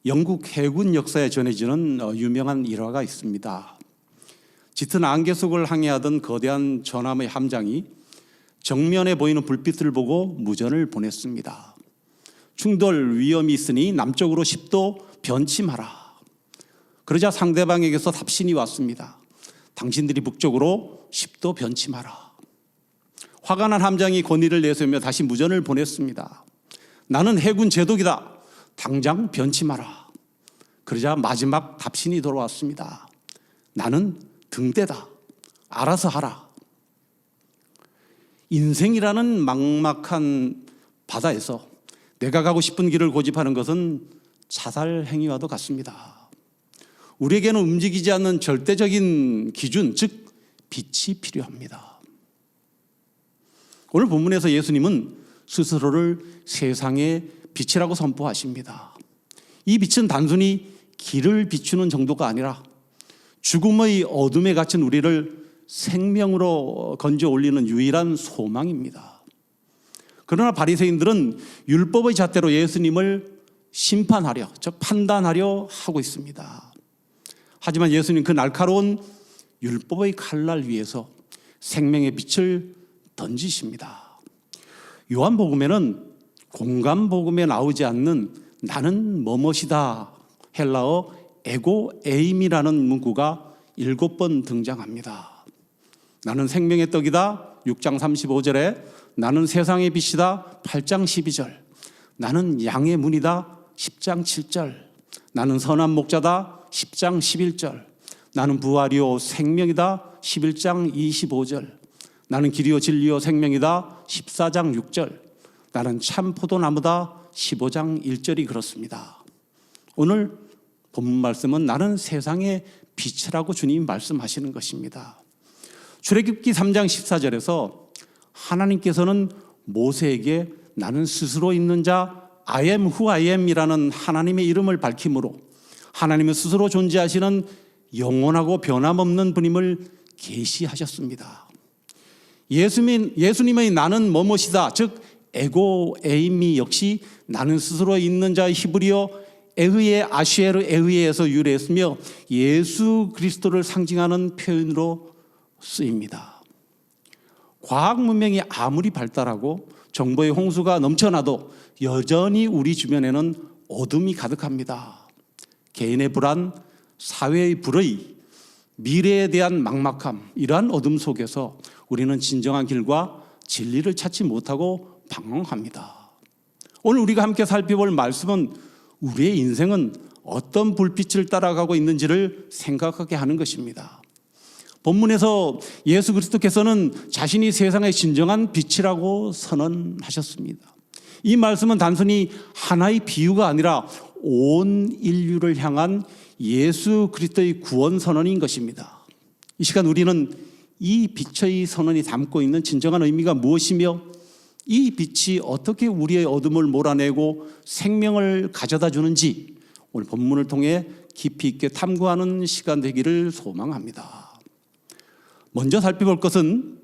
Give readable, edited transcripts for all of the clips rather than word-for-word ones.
영국 해군 역사에 전해지는 유명한 일화가 있습니다. 짙은 안개 속을 항해하던 거대한 전함의 함장이 정면에 보이는 불빛을 보고 무전을 보냈습니다. 충돌 위험이 있으니 남쪽으로 10도 변침하라. 그러자 상대방에게서 답신이 왔습니다. 당신들이 북쪽으로 10도 변침하라. 화가 난 함장이 권위를 내세우며 다시 무전을 보냈습니다. 나는 해군 제독이다. 당장 변침하라. 그러자 마지막 답신이 돌아왔습니다. 나는 등대다. 알아서 하라. 인생이라는 막막한 바다에서 내가 가고 싶은 길을 고집하는 것은 자살 행위와도 같습니다. 우리에게는 움직이지 않는 절대적인 기준, 즉 빛이 필요합니다. 오늘 본문에서 예수님은 스스로를 세상의 빛이라고 선포하십니다. 이 빛은 단순히 길을 비추는 정도가 아니라 죽음의 어둠에 갇힌 우리를 생명으로 건져 올리는 유일한 소망입니다. 그러나 바리새인들은 율법의 잣대로 예수님을 심판하려, 즉 판단하려 하고 있습니다. 하지만 예수님 그 날카로운 율법의 칼날 위에서 생명의 빛을 던지십니다. 요한복음에는 공간복음에 나오지 않는 나는 뭐뭇이다 헬라어 에고 에임이라는 문구가 7번 등장합니다. 나는 생명의 떡이다 6장 35절에 나는 세상의 빛이다 8장 12절 나는 양의 문이다 10장 7절 나는 선한 목자다 10장 11절 나는 부활이요 생명이다 11장 25절 나는 길이요 진리요 생명이다 14장 6절 나는 참 포도나무다 15장 1절이 그렇습니다. 오늘 본문 말씀은 나는 세상의 빛이라고 주님이 말씀하시는 것입니다. 출애굽기 3장 14절에서 하나님께서는 모세에게 나는 스스로 있는 자 I am who I am 이라는 하나님의 이름을 밝힘으로 하나님은 스스로 존재하시는 영원하고 변함없는 분임을 계시하셨습니다. 예수님의 나는 뭐뭇이다, 즉 에고 에임이 역시 나는 스스로 있는 자의 히브리어 에흐예 아시에르 에흐예에서 유래했으며 예수 그리스도를 상징하는 표현으로 쓰입니다. 과학 문명이 아무리 발달하고 정보의 홍수가 넘쳐나도 여전히 우리 주변에는 어둠이 가득합니다. 개인의 불안, 사회의 불의, 미래에 대한 막막함, 이러한 어둠 속에서 우리는 진정한 길과 진리를 찾지 못하고 방황합니다. 오늘 우리가 함께 살펴볼 말씀은 우리의 인생은 어떤 불빛을 따라가고 있는지를 생각하게 하는 것입니다. 본문에서 예수 그리스도께서는 자신이 세상의 진정한 빛이라고 선언하셨습니다. 이 말씀은 단순히 하나의 비유가 아니라 온 인류를 향한 예수 그리스도의 구원 선언인 것입니다. 이 시간 우리는 이 빛의 선언이 담고 있는 진정한 의미가 무엇이며 이 빛이 어떻게 우리의 어둠을 몰아내고 생명을 가져다 주는지 오늘 본문을 통해 깊이 있게 탐구하는 시간 되기를 소망합니다. 먼저 살펴볼 것은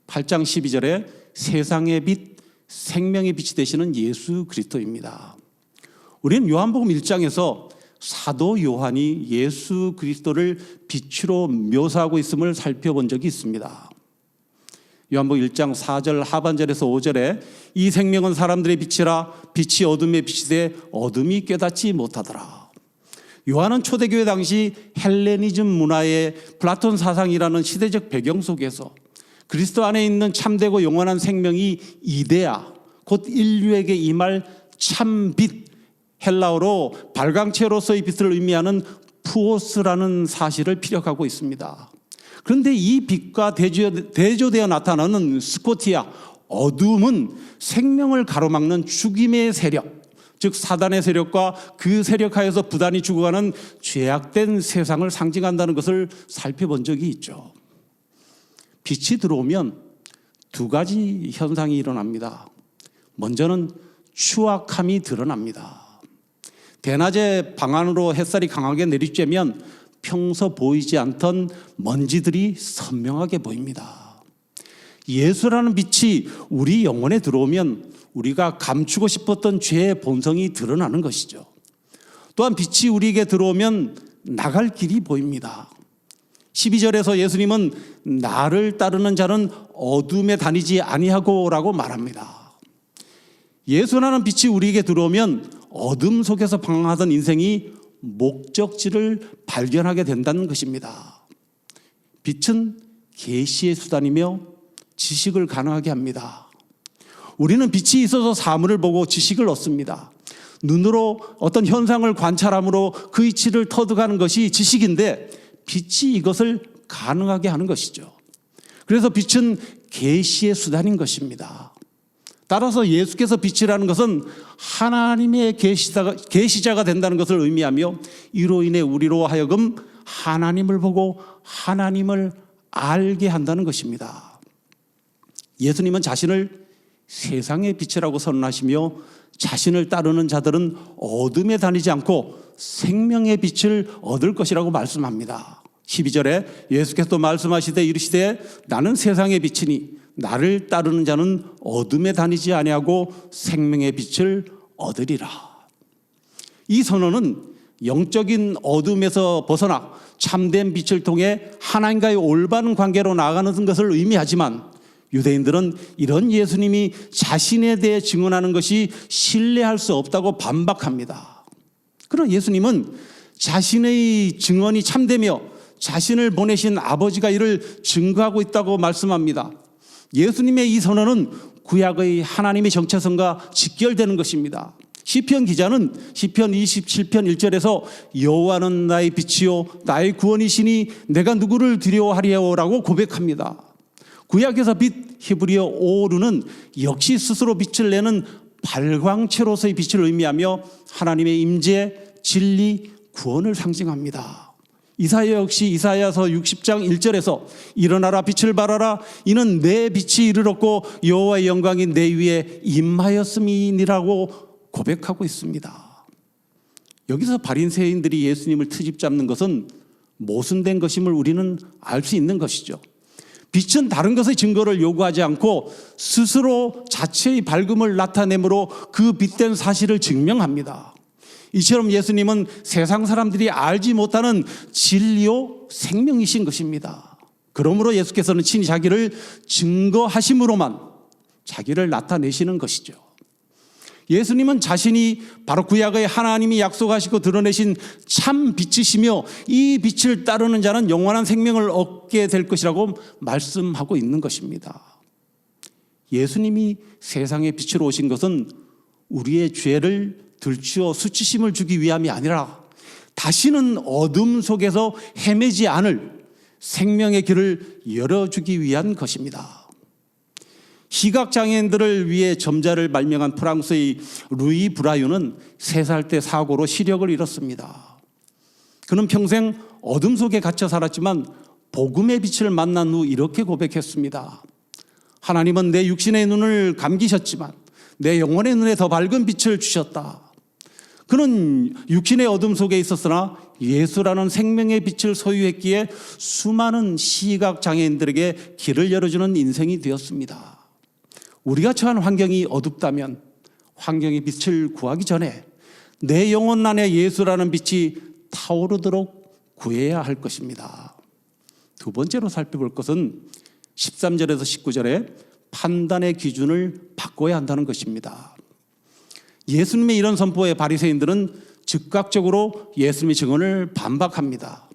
8장 12절에 세상의 빛, 생명의 빛이 되시는 예수 그리스도입니다. 우리는 요한복음 1장에서 사도 요한이 예수 그리스도를 빛으로 묘사하고 있음을 살펴본 적이 있습니다. 요한복음 1장 4절 하반절에서 5절에 이 생명은 사람들의 빛이라 빛이 어둠에 비치되 어둠이 깨닫지 못하더라. 요한은 초대교회 당시 헬레니즘 문화의 플라톤 사상이라는 시대적 배경 속에서 그리스도 안에 있는 참되고 영원한 생명이 이데아, 곧 인류에게 임할 참빛, 헬라어로 발광체로서의 빛을 의미하는 푸오스라는 사실을 피력하고 있습니다. 그런데 이 빛과 대조되어 나타나는 스코티아, 어둠은 생명을 가로막는 죽임의 세력, 즉 사단의 세력과 그 세력 하에서 부단히 죽어가는 죄악된 세상을 상징한다는 것을 살펴본 적이 있죠. 빛이 들어오면 두 가지 현상이 일어납니다. 먼저는 추악함이 드러납니다. 대낮에 방 안으로 햇살이 강하게 내리쬐면 평소 보이지 않던 먼지들이 선명하게 보입니다. 예수라는 빛이 우리 영혼에 들어오면 우리가 감추고 싶었던 죄의 본성이 드러나는 것이죠. 또한 빛이 우리에게 들어오면 나갈 길이 보입니다. 12절에서 예수님은 나를 따르는 자는 어둠에 다니지 아니하고 라고 말합니다. 예수라는 빛이 우리에게 들어오면 어둠 속에서 방황하던 인생이 목적지를 발견하게 된다는 것입니다. 빛은 계시의 수단이며 지식을 가능하게 합니다. 우리는 빛이 있어서 사물을 보고 지식을 얻습니다. 눈으로 어떤 현상을 관찰함으로 그 이치를 터득하는 것이 지식인데 빛이 이것을 가능하게 하는 것이죠. 그래서 빛은 계시의 수단인 것입니다. 따라서 예수께서 빛이라는 것은 하나님의 계시자가 된다는 것을 의미하며 이로 인해 우리로 하여금 하나님을 보고 하나님을 알게 한다는 것입니다. 예수님은 자신을 세상의 빛이라고 선언하시며 자신을 따르는 자들은 어둠에 다니지 않고 생명의 빛을 얻을 것이라고 말씀합니다. 12절에 예수께서 또 말씀하시되 이르시되 나는 세상의 빛이니 나를 따르는 자는 어둠에 다니지 아니하고 생명의 빛을 얻으리라. 이 선언은 영적인 어둠에서 벗어나 참된 빛을 통해 하나님과의 올바른 관계로 나아가는 것을 의미하지만 유대인들은 이런 예수님이 자신에 대해 증언하는 것이 신뢰할 수 없다고 반박합니다. 그러나 예수님은 자신의 증언이 참되며 자신을 보내신 아버지가 이를 증거하고 있다고 말씀합니다. 예수님의 이 선언은 구약의 하나님의 정체성과 직결되는 것입니다. 시편 기자는 시편 27편 1절에서 여호와는 나의 빛이요 나의 구원이시니 내가 누구를 두려워하리오라고 고백합니다. 구약에서 빛 히브리어 오르는 역시 스스로 빛을 내는 발광체로서의 빛을 의미하며 하나님의 임재, 진리, 구원을 상징합니다. 이사야 역시 이사야서 60장 1절에서 일어나라 빛을 발하라 이는 내 빛이 이르렀고 여호와의 영광이 내 위에 임하였음이니라고 고백하고 있습니다. 여기서 바리새인들이 예수님을 트집 잡는 것은 모순된 것임을 우리는 알 수 있는 것이죠. 빛은 다른 것의 증거를 요구하지 않고 스스로 자체의 밝음을 나타내므로 그 빛된 사실을 증명합니다. 이처럼 예수님은 세상 사람들이 알지 못하는 진리요 생명이신 것입니다. 그러므로 예수께서는 친히 자기를 증거하심으로만 자기를 나타내시는 것이죠. 예수님은 자신이 바로 구약의 하나님이 약속하시고 드러내신 참 빛이시며 이 빛을 따르는 자는 영원한 생명을 얻게 될 것이라고 말씀하고 있는 것입니다. 예수님이 세상에 빛으로 오신 것은 우리의 죄를 들추어 수치심을 주기 위함이 아니라 다시는 어둠 속에서 헤매지 않을 생명의 길을 열어주기 위한 것입니다. 시각장애인들을 위해 점자를 발명한 프랑스의 루이 브라유는 3살 때 사고로 시력을 잃었습니다. 그는 평생 어둠 속에 갇혀 살았지만 복음의 빛을 만난 후 이렇게 고백했습니다. 하나님은 내 육신의 눈을 감기셨지만 내 영혼의 눈에 더 밝은 빛을 주셨다. 그는 육신의 어둠 속에 있었으나 예수라는 생명의 빛을 소유했기에 수많은 시각장애인들에게 길을 열어주는 인생이 되었습니다. 우리가 처한 환경이 어둡다면 환경의 빛을 구하기 전에 내 영혼 안에 예수라는 빛이 타오르도록 구해야 할 것입니다. 두 번째로 살펴볼 것은 13절에서 19절에 판단의 기준을 바꿔야 한다는 것입니다. 예수님의 이런 선포에 바리새인들은 즉각적으로 예수님의 증언을 반박합니다.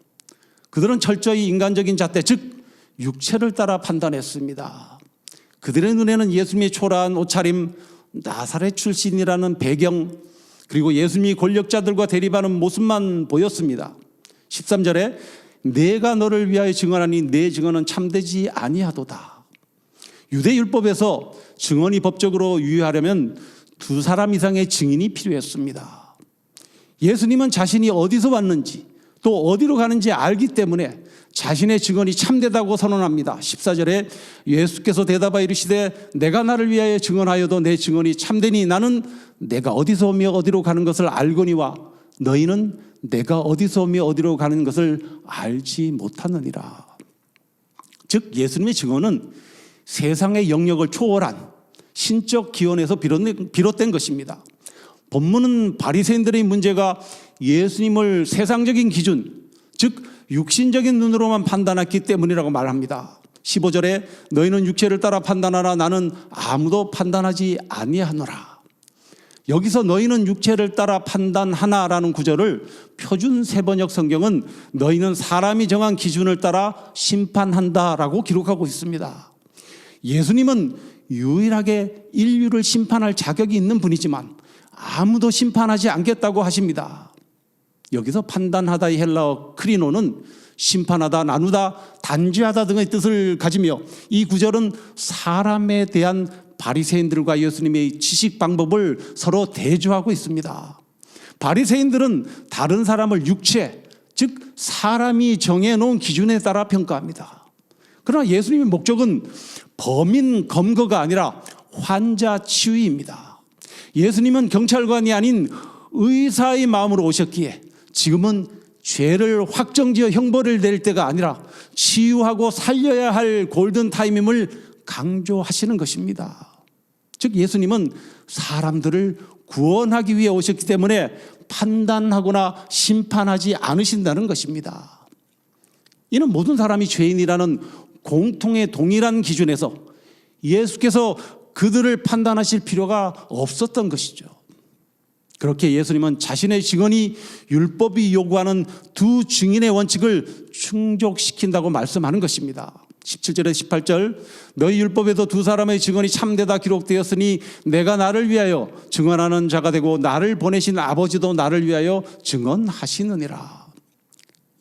그들은 철저히 인간적인 잣대, 즉 육체를 따라 판단했습니다. 그들의 눈에는 예수님의 초라한 옷차림, 나사렛 출신이라는 배경, 그리고 예수님이 권력자들과 대립하는 모습만 보였습니다. 13절에 내가 너를 위하여 증언하니 내 증언은 참되지 아니하도다. 유대율법에서 증언이 법적으로 유효하려면 2사람 이상의 증인이 필요했습니다. 예수님은 자신이 어디서 왔는지 또 어디로 가는지 알기 때문에 자신의 증언이 참되다고 선언합니다. 14절에 예수께서 대답하여 이르시되 내가 나를 위하여 증언하여도 내 증언이 참되니 나는 내가 어디서 오며 어디로 가는 것을 알거니와 너희는 내가 어디서 오며 어디로 가는 것을 알지 못하느니라. 즉 예수님의 증언은 세상의 영역을 초월한 신적 기원에서 비롯된 것입니다. 본문은 바리새인들의 문제가 예수님을 세상적인 기준, 즉 육신적인 눈으로만 판단했기 때문이라고 말합니다. 15절에 너희는 육체를 따라 판단하나 나는 아무도 판단하지 아니하노라. 여기서 너희는 육체를 따라 판단하나라는 구절을 표준 세번역 성경은 너희는 사람이 정한 기준을 따라 심판한다라고 기록하고 있습니다. 예수님은 유일하게 인류를 심판할 자격이 있는 분이지만 아무도 심판하지 않겠다고 하십니다. 여기서 판단하다의 헬라어 크리노는 심판하다, 나누다, 단죄하다 등의 뜻을 가지며 이 구절은 사람에 대한 바리새인들과 예수님의 지식 방법을 서로 대조하고 있습니다. 바리새인들은 다른 사람을 육체, 즉 사람이 정해놓은 기준에 따라 평가합니다. 그러나 예수님의 목적은 범인 검거가 아니라 환자 치유입니다. 예수님은 경찰관이 아닌 의사의 마음으로 오셨기에 지금은 죄를 확정지어 형벌을 내릴 때가 아니라 치유하고 살려야 할 골든타임임을 강조하시는 것입니다. 즉 예수님은 사람들을 구원하기 위해 오셨기 때문에 판단하거나 심판하지 않으신다는 것입니다. 이는 모든 사람이 죄인이라는 공통의 동일한 기준에서 예수께서 그들을 판단하실 필요가 없었던 것이죠. 그렇게 예수님은 자신의 증언이 율법이 요구하는 두 증인의 원칙을 충족시킨다고 말씀하는 것입니다. 17절에 18절 너희 율법에도 두 사람의 증언이 참되다 기록되었으니 내가 나를 위하여 증언하는 자가 되고 나를 보내신 아버지도 나를 위하여 증언하시느니라.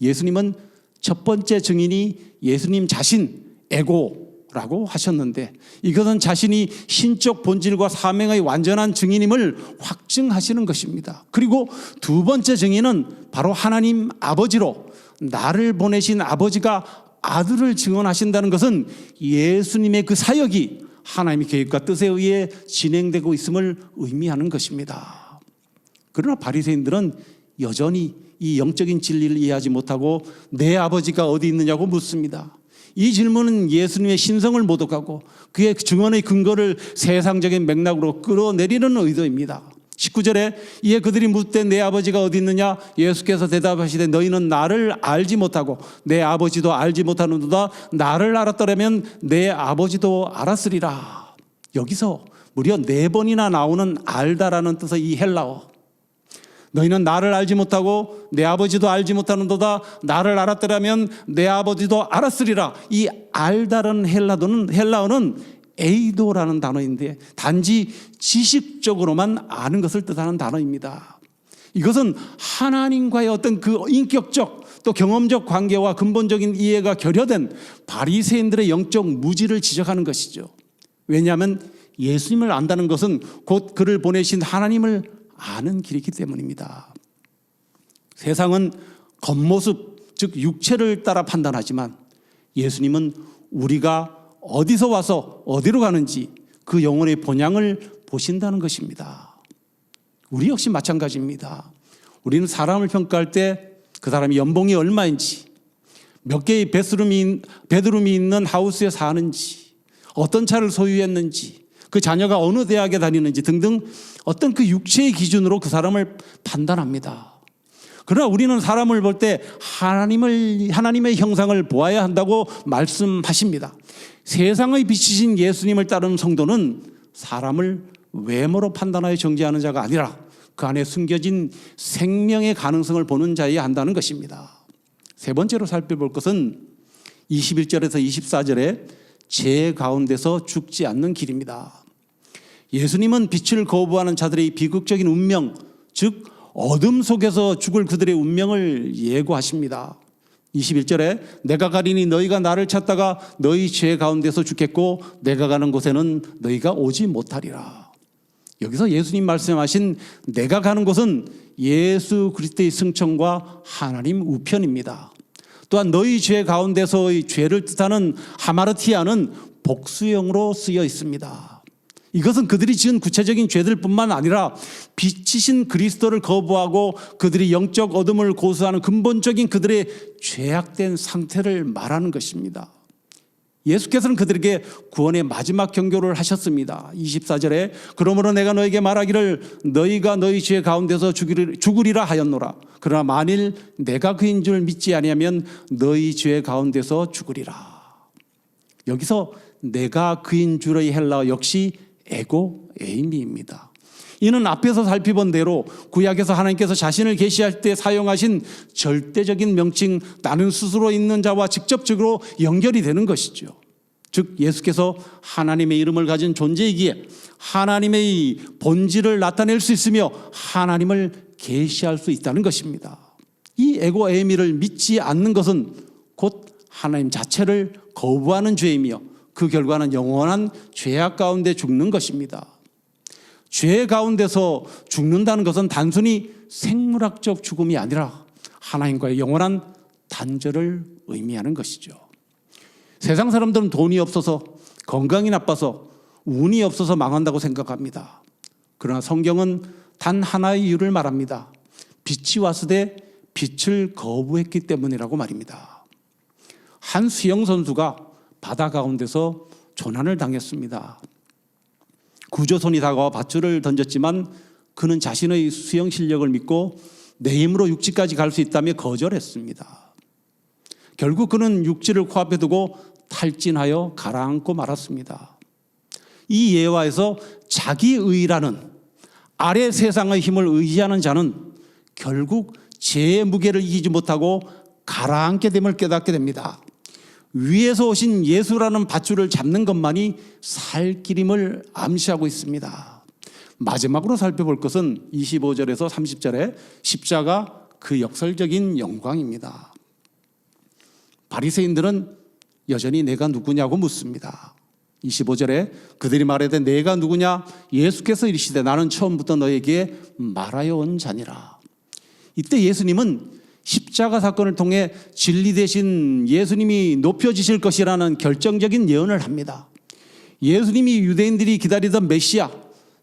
예수님은 첫 번째 증인이 예수님 자신 에고라고 하셨는데 이것은 자신이 신적 본질과 사명의 완전한 증인임을 확증하시는 것입니다. 그리고 두 번째 증인은 바로 하나님 아버지로 나를 보내신 아버지가 아들을 증언하신다는 것은 예수님의 그 사역이 하나님의 계획과 뜻에 의해 진행되고 있음을 의미하는 것입니다. 그러나 바리새인들은 여전히 이 영적인 진리를 이해하지 못하고 내 아버지가 어디 있느냐고 묻습니다. 이 질문은 예수님의 신성을 모독하고 그의 증언의 근거를 세상적인 맥락으로 끌어내리는 의도입니다. 19절에 이에 그들이 묻되 내 아버지가 어디 있느냐 예수께서 대답하시되 너희는 나를 알지 못하고 내 아버지도 알지 못하는도다. 나를 알았더라면 내 아버지도 알았으리라. 여기서 무려 4번이나 나오는 알다라는 뜻의 이 헬라어, 너희는 나를 알지 못하고 내 아버지도 알지 못하는도다. 나를 알았더라면 내 아버지도 알았으리라. 이 알다라는 헬라어는 에이도라는 단어인데 단지 지식적으로만 아는 것을 뜻하는 단어입니다. 이것은 하나님과의 어떤 그 인격적 또 경험적 관계와 근본적인 이해가 결여된 바리새인들의 영적 무지를 지적하는 것이죠. 왜냐하면 예수님을 안다는 것은 곧 그를 보내신 하나님을 아는 길이기 때문입니다. 세상은 겉모습, 즉 육체를 따라 판단하지만 예수님은 우리가 어디서 와서 어디로 가는지 그 영혼의 본향을 보신다는 것입니다. 우리 역시 마찬가지입니다. 우리는 사람을 평가할 때 그 사람이 연봉이 얼마인지, 몇 개의 베드룸이 있는 하우스에 사는지, 어떤 차를 소유했는지, 그 자녀가 어느 대학에 다니는지 등등 어떤 그 육체의 기준으로 그 사람을 판단합니다. 그러나 우리는 사람을 볼 때 하나님의 형상을 보아야 한다고 말씀하십니다. 세상의 빛이신 예수님을 따르는 성도는 사람을 외모로 판단하여 정죄하는 자가 아니라 그 안에 숨겨진 생명의 가능성을 보는 자여야 한다는 것입니다. 세 번째로 살펴볼 것은 21절에서 24절에 죄 가운데서 죽지 않는 길입니다. 예수님은 빛을 거부하는 자들의 비극적인 운명, 즉 어둠 속에서 죽을 그들의 운명을 예고하십니다. 21절에 내가 가리니 너희가 나를 찾다가 너희 죄 가운데서 죽겠고 내가 가는 곳에는 너희가 오지 못하리라. 여기서 예수님 말씀하신 내가 가는 곳은 예수 그리스도의 승천과 하나님 우편입니다. 또한 너희 죄 가운데서의 죄를 뜻하는 하마르티아는 복수형으로 쓰여 있습니다. 이것은 그들이 지은 구체적인 죄들뿐만 아니라 빛이신 그리스도를 거부하고 그들이 영적 어둠을 고수하는 근본적인 그들의 죄악된 상태를 말하는 것입니다. 예수께서는 그들에게 구원의 마지막 경고를 하셨습니다. 24절에 그러므로 내가 너에게 말하기를 너희가 너희 죄 가운데서 죽으리라 하였노라. 그러나 만일 내가 그인 줄 믿지 아니하면 너희 죄 가운데서 죽으리라. 여기서 내가 그인 줄의 헬라어 역시 에고 에이미입니다. 이는 앞에서 살펴본 대로 구약에서 하나님께서 자신을 계시할 때 사용하신 절대적인 명칭 나는 스스로 있는 자와 직접적으로 연결이 되는 것이죠. 즉 예수께서 하나님의 이름을 가진 존재이기에 하나님의 본질을 나타낼 수 있으며 하나님을 계시할 수 있다는 것입니다. 이 에고 에이미를 믿지 않는 것은 곧 하나님 자체를 거부하는 죄이며 그 결과는 영원한 죄악 가운데 죽는 것입니다. 죄 가운데서 죽는다는 것은 단순히 생물학적 죽음이 아니라 하나님과의 영원한 단절을 의미하는 것이죠. 세상 사람들은 돈이 없어서, 건강이 나빠서, 운이 없어서 망한다고 생각합니다. 그러나 성경은 단 하나의 이유를 말합니다. 빛이 왔으되 빛을 거부했기 때문이라고 말입니다. 한 수영 선수가 바다 가운데서 조난을 당했습니다. 구조선이 다가와 밧줄을 던졌지만 그는 자신의 수영 실력을 믿고 내 힘으로 육지까지 갈 수 있다며 거절했습니다. 결국 그는 육지를 코앞에 두고 탈진하여 가라앉고 말았습니다. 이 예화에서 자기의라는 아래 세상의 힘을 의지하는 자는 결국 죄의 무게를 이기지 못하고 가라앉게 됨을 깨닫게 됩니다. 위에서 오신 예수라는 밧줄을 잡는 것만이 살 길임을 암시하고 있습니다. 마지막으로 살펴볼 것은 25절에서 30절에 십자가 그 역설적인 영광입니다. 바리새인들은 여전히 내가 누구냐고 묻습니다. 25절에 그들이 말하되 내가 누구냐? 예수께서 이르시되 나는 처음부터 너에게 말하여 온 자니라. 이때 예수님은 십자가 사건을 통해 진리 대신 예수님이 높여지실 것이라는 결정적인 예언을 합니다. 예수님이 유대인들이 기다리던 메시아,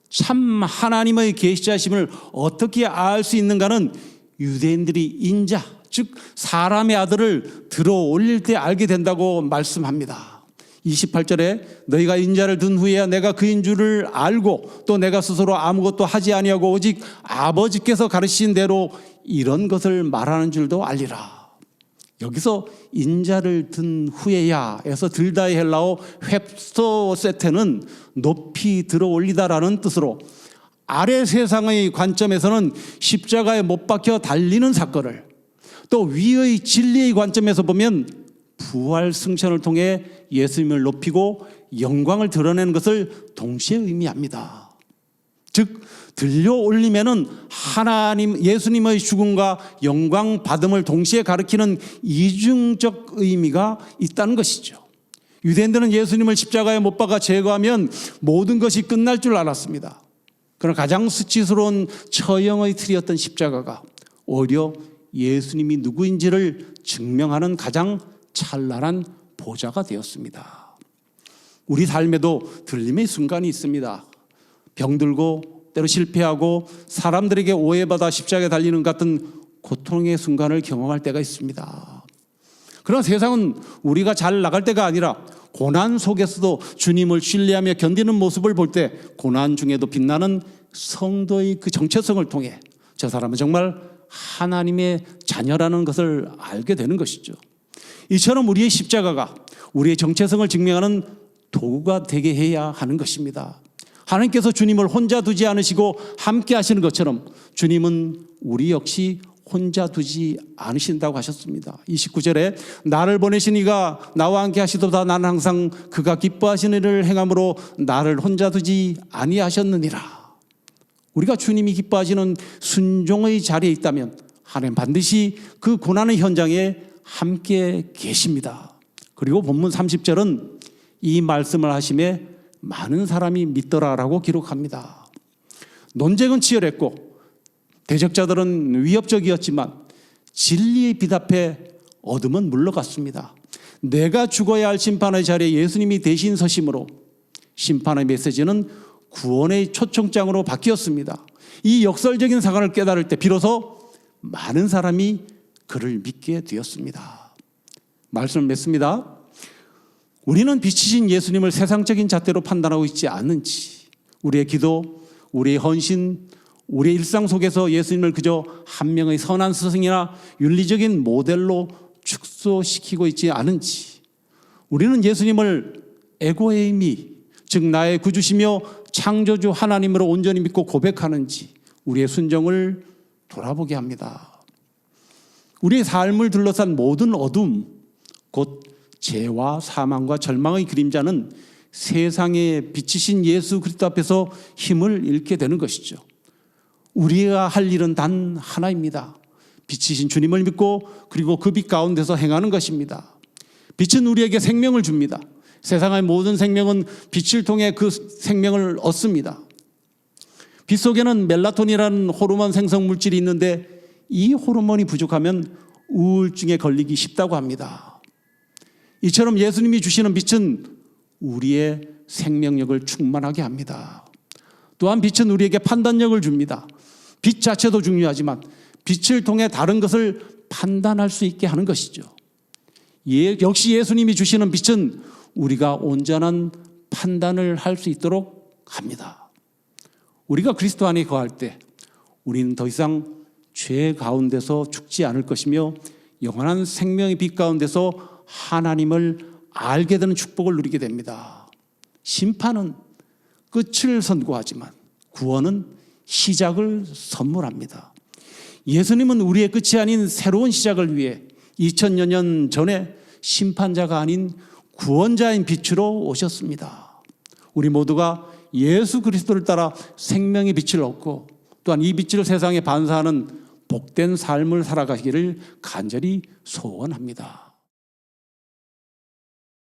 참 하나님의 계시자심을 어떻게 알 수 있는가는 유대인들이 인자, 즉 사람의 아들을 들어 올릴 때 알게 된다고 말씀합니다. 28절에 너희가 인자를 둔 후에야 내가 그인 줄을 알고 또 내가 스스로 아무것도 하지 아니하고 오직 아버지께서 가르치신 대로 이런 것을 말하는 줄도 알리라. 여기서 인자를 든 후에야에서 들다의 헬라어 웹스토세테는 높이 들어 올리다라는 뜻으로 아래 세상의 관점에서는 십자가에 못 박혀 달리는 사건을, 또 위의 진리의 관점에서 보면 부활 승천을 통해 예수님을 높이고 영광을 드러내는 것을 동시에 의미합니다. 즉 들려 올리면은 하나님 예수님의 죽음과 영광 받음을 동시에 가리키는 이중적 의미가 있다는 것이죠. 유대인들은 예수님을 십자가에 못 박아 제거하면 모든 것이 끝날 줄 알았습니다. 그러나 가장 수치스러운 처형의 틀이었던 십자가가 오히려 예수님이 누구인지를 증명하는 가장 찬란한 보좌가 되었습니다. 우리 삶에도 들림의 순간이 있습니다. 병들고 때로 실패하고 사람들에게 오해받아 십자가에 달리는 같은 고통의 순간을 경험할 때가 있습니다. 그러나 세상은 우리가 잘 나갈 때가 아니라 고난 속에서도 주님을 신뢰하며 견디는 모습을 볼 때 고난 중에도 빛나는 성도의 그 정체성을 통해 저 사람은 정말 하나님의 자녀라는 것을 알게 되는 것이죠. 이처럼 우리의 십자가가 우리의 정체성을 증명하는 도구가 되게 해야 하는 것입니다. 하나님께서 주님을 혼자 두지 않으시고 함께 하시는 것처럼 주님은 우리 역시 혼자 두지 않으신다고 하셨습니다. 29절에 나를 보내신 이가 나와 함께 하시도다 나는 항상 그가 기뻐하시는 일을 행함으로 나를 혼자 두지 아니하셨느니라. 우리가 주님이 기뻐하시는 순종의 자리에 있다면 하나님 반드시 그 고난의 현장에 함께 계십니다. 그리고 본문 30절은 이 말씀을 하심에 많은 사람이 믿더라라고 기록합니다. 논쟁은 치열했고 대적자들은 위협적이었지만 진리의 빛 앞에 어둠은 물러갔습니다. 내가 죽어야 할 심판의 자리에 예수님이 대신 서심으로 심판의 메시지는 구원의 초청장으로 바뀌었습니다. 이 역설적인 사건을 깨달을 때 비로소 많은 사람이 그를 믿게 되었습니다. 말씀을 맺습니다. 우리는 빛이신 예수님을 세상적인 잣대로 판단하고 있지 않은지, 우리의 기도, 우리의 헌신, 우리의 일상 속에서 예수님을 그저 한 명의 선한 스승이나 윤리적인 모델로 축소시키고 있지 않은지, 우리는 예수님을 에고에이미, 즉 나의 구주시며 창조주 하나님으로 온전히 믿고 고백하는지 우리의 순정을 돌아보게 합니다. 우리의 삶을 둘러싼 모든 어둠, 곧 죄와 사망과 절망의 그림자는 세상에 비치신 예수 그리스도 앞에서 힘을 잃게 되는 것이죠. 우리가 할 일은 단 하나입니다. 빛이신 주님을 믿고 그리고 그 빛 가운데서 행하는 것입니다. 빛은 우리에게 생명을 줍니다. 세상의 모든 생명은 빛을 통해 그 생명을 얻습니다. 빛 속에는 멜라토닌이라는 호르몬 생성 물질이 있는데 이 호르몬이 부족하면 우울증에 걸리기 쉽다고 합니다. 이처럼 예수님이 주시는 빛은 우리의 생명력을 충만하게 합니다. 또한 빛은 우리에게 판단력을 줍니다. 빛 자체도 중요하지만 빛을 통해 다른 것을 판단할 수 있게 하는 것이죠. 역시 예수님이 주시는 빛은 우리가 온전한 판단을 할 수 있도록 합니다. 우리가 그리스도 안에 거할 때 우리는 더 이상 죄 가운데서 죽지 않을 것이며 영원한 생명의 빛 가운데서 하나님을 알게 되는 축복을 누리게 됩니다. 심판은 끝을 선고하지만 구원은 시작을 선물합니다. 예수님은 우리의 끝이 아닌 새로운 시작을 위해 2000여 년 전에 심판자가 아닌 구원자인 빛으로 오셨습니다. 우리 모두가 예수 그리스도를 따라 생명의 빛을 얻고 또한 이 빛을 세상에 반사하는 복된 삶을 살아가기를 간절히 소원합니다.